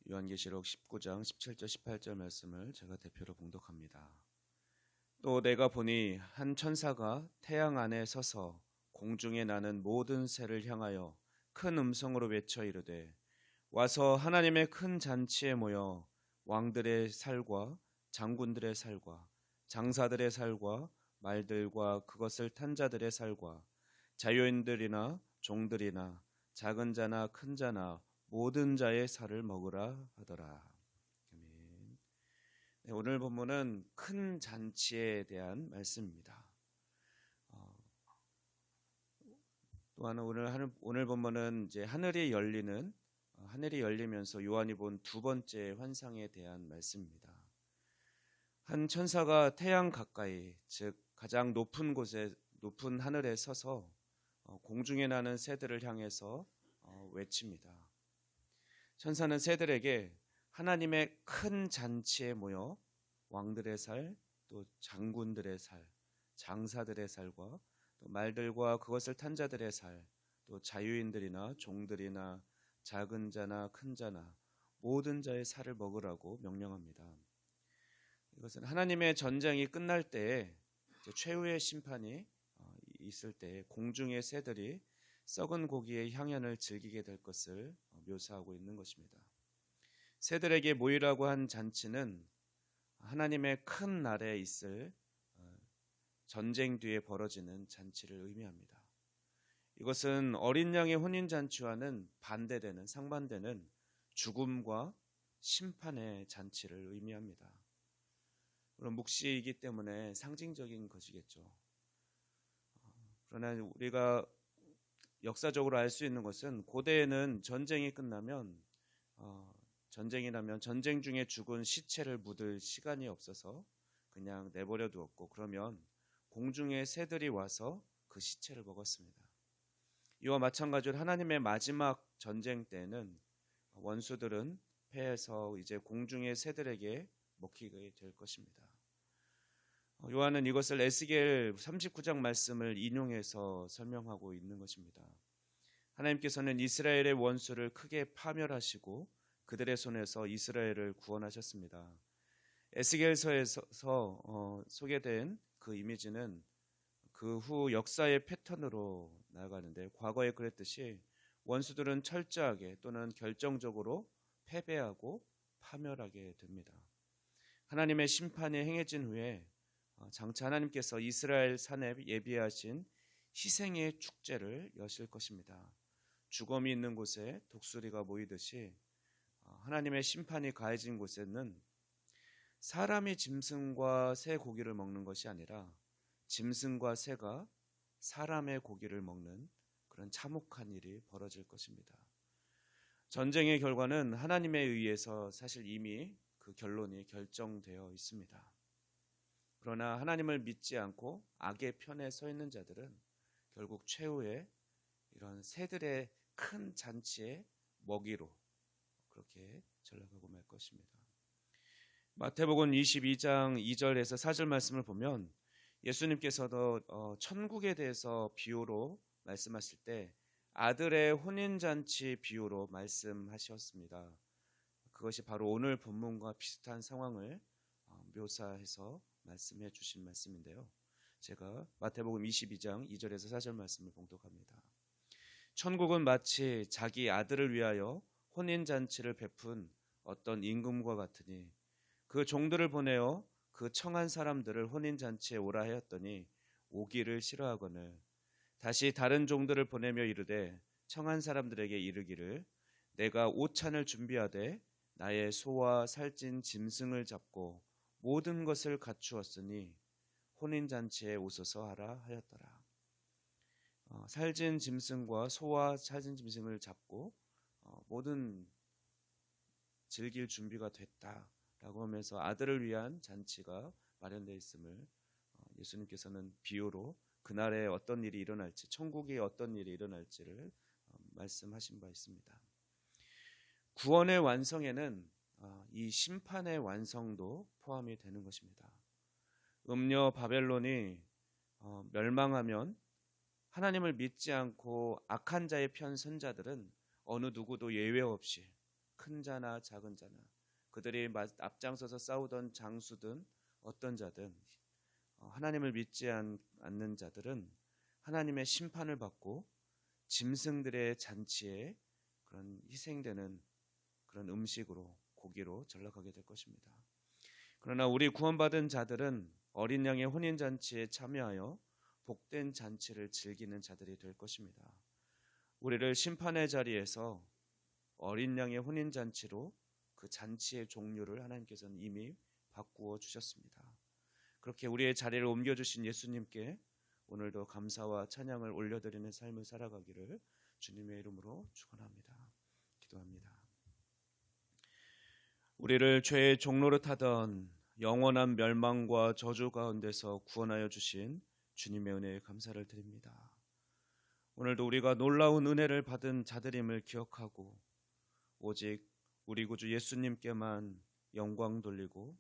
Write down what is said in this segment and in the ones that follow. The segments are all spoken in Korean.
요한계시록 19장 17절 18절 말씀을 제가 대표로 봉독합니다. 또 내가 보니 한 천사가 태양 안에 서서 공중에 나는 모든 새를 향하여 큰 음성으로 외쳐 이르되 와서 하나님의 큰 잔치에 모여 왕들의 살과 장군들의 살과 장사들의 살과 말들과 그것을 탄 자들의 살과 자유인들이나 종들이나 작은 자나 큰 자나 모든 자의 살을 먹으라 하더라. 아멘. 네, 오늘 본문은 큰 잔치에 대한 말씀입니다. 또한 오늘 본문은 이제 하늘이 열리면서 요한이 본 두 번째 환상에 대한 말씀입니다. 한 천사가 태양 가까이, 즉 가장 높은 곳에 높은 하늘에 서서 공중에 나는 새들을 향해서 외칩니다. 천사는 새들에게 하나님의 큰 잔치에 모여 왕들의 살, 또 장군들의 살, 장사들의 살과 또 말들과 그것을 탄 자들의 살, 또 자유인들이나 종들이나 작은 자나 큰 자나 모든 자의 살을 먹으라고 명령합니다. 이것은 하나님의 전쟁이 끝날 때에 최후의 심판이 있을 때 공중의 새들이 썩은 고기의 향연을 즐기게 될 것을 묘사하고 있는 것입니다. 새들에게 모이라고 한 잔치는 하나님의 큰 날에 있을 전쟁 뒤에 벌어지는 잔치를 의미합니다. 이것은 어린 양의 혼인잔치와는 반대되는 상반되는 죽음과 심판의 잔치를 의미합니다. 물론 묵시이기 때문에 상징적인 것이겠죠. 그러나 우리가 역사적으로 알 수 있는 것은 고대에는 전쟁이 끝나면 전쟁이 나면 전쟁 중에 죽은 시체를 묻을 시간이 없어서 그냥 내버려 두었고 그러면 공중의 새들이 와서 그 시체를 먹었습니다. 이와 마찬가지로 하나님의 마지막 전쟁 때는 원수들은 패해서 이제 공중의 새들에게 먹히게 될 것입니다. 요한은 이것을 에스겔 39장 말씀을 인용해서 설명하고 있는 것입니다. 하나님께서는 이스라엘의 원수를 크게 파멸하시고 그들의 손에서 이스라엘을 구원하셨습니다. 에스겔서에서 소개된 그 이미지는 그 후 역사의 패턴으로 나아가는데 과거에 그랬듯이 원수들은 철저하게 또는 결정적으로 패배하고 파멸하게 됩니다. 하나님의 심판이 행해진 후에 장차 하나님께서 이스라엘 산에 예비하신 희생의 축제를 여실 것입니다. 죽음이 있는 곳에 독수리가 모이듯이 하나님의 심판이 가해진 곳에는 사람이 짐승과 새 고기를 먹는 것이 아니라 짐승과 새가 사람의 고기를 먹는 그런 참혹한 일이 벌어질 것입니다. 전쟁의 결과는 하나님에 의해서 사실 이미 그 결론이 결정되어 있습니다. 그러나 하나님을 믿지 않고 악의 편에 서 있는 자들은 결국 최후에 이런 새들의 큰 잔치의 먹이로 그렇게 전락하고 말 것입니다. 마태복음 22장 2절에서 4절 말씀을 보면 예수님께서도 천국에 대해서 비유로 말씀하실 때 아들의 혼인잔치 비유로 말씀하셨습니다. 그것이 바로 오늘 본문과 비슷한 상황을 묘사해서 말씀해 주신 말씀인데요. 제가 마태복음 22장 2절에서 4절 말씀을 봉독합니다. 천국은 마치 자기 아들을 위하여 혼인잔치를 베푼 어떤 임금과 같으니 그 종들을 보내어 그 청한 사람들을 혼인잔치에 오라 하였더니 오기를 싫어하거늘 다시 다른 종들을 보내며 이르되 청한 사람들에게 이르기를 내가 오찬을 준비하되 나의 소와 살찐 짐승을 잡고 모든 것을 갖추었으니 혼인잔치에 오소서 하라 하였더라. 살찐 짐승과 소와 살찐 짐승을 잡고 모든 즐길 준비가 됐다라고 하면서 아들을 위한 잔치가 마련되어 있음을 예수님께서는 비유로 그날에 어떤 일이 일어날지 천국에 어떤 일이 일어날지를 말씀하신 바 있습니다. 구원의 완성에는 이 심판의 완성도 포함이 되는 것입니다. 음녀 바벨론이 멸망하면 하나님을 믿지 않고 악한 자의 편 선자들은 어느 누구도 예외 없이 큰 자나 작은 자나 그들이 앞장서서 싸우던 장수든 어떤 자든 하나님을 믿지 않는 자들은 하나님의 심판을 받고 짐승들의 잔치에 그런 희생되는 그런 음식으로 고기로 전락하게 될 것입니다. 그러나 우리 구원받은 자들은 어린 양의 혼인 잔치에 참여하여 복된 잔치를 즐기는 자들이 될 것입니다. 우리를 심판의 자리에서 어린 양의 혼인 잔치로 그 잔치의 종류를 하나님께서는 이미 바꾸어 주셨습니다. 그렇게 우리의 자리를 옮겨주신 예수님께 오늘도 감사와 찬양을 올려드리는 삶을 살아가기를 주님의 이름으로 축원합니다. 기도합니다. 우리를 죄의 종로를 타던 영원한 멸망과 저주 가운데서 구원하여 주신 주님의 은혜에 감사를 드립니다. 오늘도 우리가 놀라운 은혜를 받은 자들임을 기억하고 오직 우리 구주 예수님께만 영광 돌리고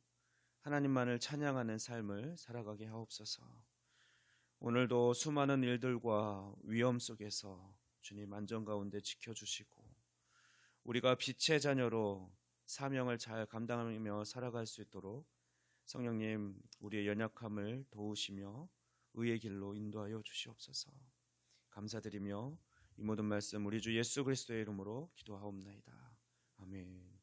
하나님만을 찬양하는 삶을 살아가게 하옵소서. 오늘도 수많은 일들과 위험 속에서 주님 안전 가운데 지켜주시고 우리가 빛의 자녀로 사명을 잘 감당하며 살아갈 수 있도록 성령님 우리의 연약함을 도우시며 의의 길로 인도하여 주시옵소서. 감사드리며 이 모든 말씀 우리 주 예수 그리스도의 이름으로 기도하옵나이다. 아멘.